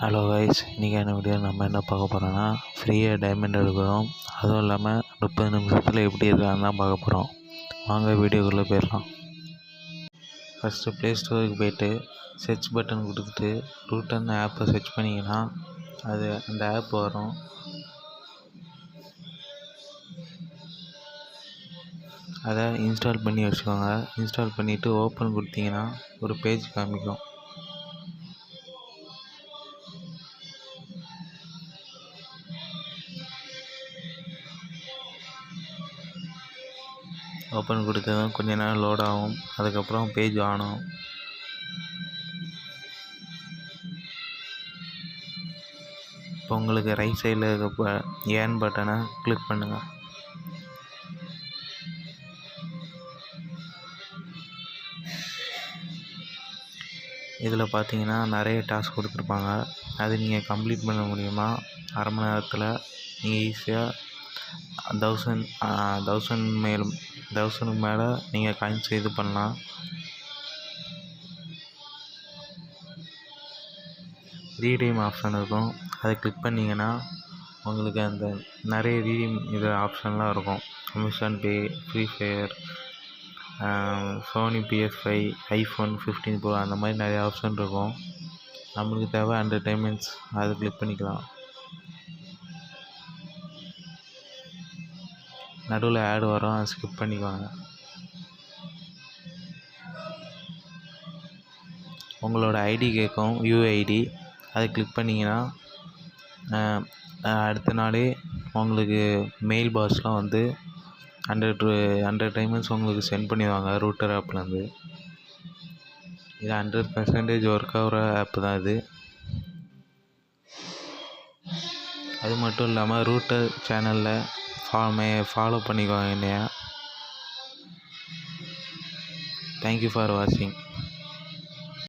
Hello guys, இன்றைக்கான video நம்ம என்ன பார்க்க போகிறோன்னா ஃப்ரீயாக டைமண்ட் எடுக்கிறோம். அதுவும் இல்லாமல் 30 நிமிஷத்தில் எப்படி இருக்கான்னு தான் பார்க்க போகிறோம். வாங்க வீடியோக்குள்ளே போயிடலாம். ஃபஸ்ட்டு ப்ளே ஸ்டோருக்கு போய்ட்டு சர்ச் பட்டன் கொடுத்துட்டு ரூட்டன் ஆப்பை சர்ச் பண்ணிங்கன்னா அந்த ஆப் வரும். அதை இன்ஸ்டால் பண்ணி வச்சுக்கோங்க. இன்ஸ்டால் பண்ணிவிட்டு ஓப்பன் கொடுத்தீங்கன்னா ஒரு பேஜ் காமிக்கும். ஓப்பன் கொடுத்ததும் கொஞ்ச நேரம் லோட் ஆகும். அதுக்கப்புறம் பேஜ் ஆன் ஆகும். இப்போ உங்களுக்கு ரைட் சைடில் இருக்க ஏர்ன் பட்டனை கிளிக் பண்ணுங்கள். இதில் பார்த்தீங்கன்னா நிறைய டாஸ்க் கொடுத்துருப்பாங்க. அது நீங்கள் கம்ப்ளீட் பண்ண முடியுமா? அரை மணி நேரத்தில் நீங்கள் ஈஸியாக 1000க்கு மேலே நீங்கள் காயின்ஸ் இது பண்ணலாம். ரீடீம் ஆப்ஷன் இருக்கும். அதை கிளிக் பண்ணிங்கன்னா உங்களுக்கு அந்த நிறைய ரீடீம் இது ஆப்ஷன்லாம் இருக்கும். Amazon Pay, Free Fire, Sony PS5, iPhone 15 Pro அந்த மாதிரி நிறைய ஆப்ஷன் இருக்கும். நம்மளுக்கு தேவை என்டர்டைன்மெண்ட்ஸ், அதை கிளிக் பண்ணிக்கலாம். நடுவில் ஆட் வரும், அதை ஸ்கிப் பண்ணிக்குவாங்க. உங்களோட ஐடி கேட்கும், UID. அதை கிளிக் பண்ணிங்கன்னா அடுத்த நாளே உங்களுக்கு மெயில் பாக்ஸ்லாம் வந்து 100 டைமண்ட்ஸ் உங்களுக்கு சென்ட் பண்ணிடுவாங்க ரூட்டர் ஆப்லேருந்து. இது 100% ஒர்க் ஆகிற ஆப்பு தான் இது. அது மட்டும் இல்லாமல் ரூட்டர் சேனலில் ஃபாலோ பண்ணிக்குவாங்க என்னையா. தேங்க்யூ ஃபார் வாட்சிங்.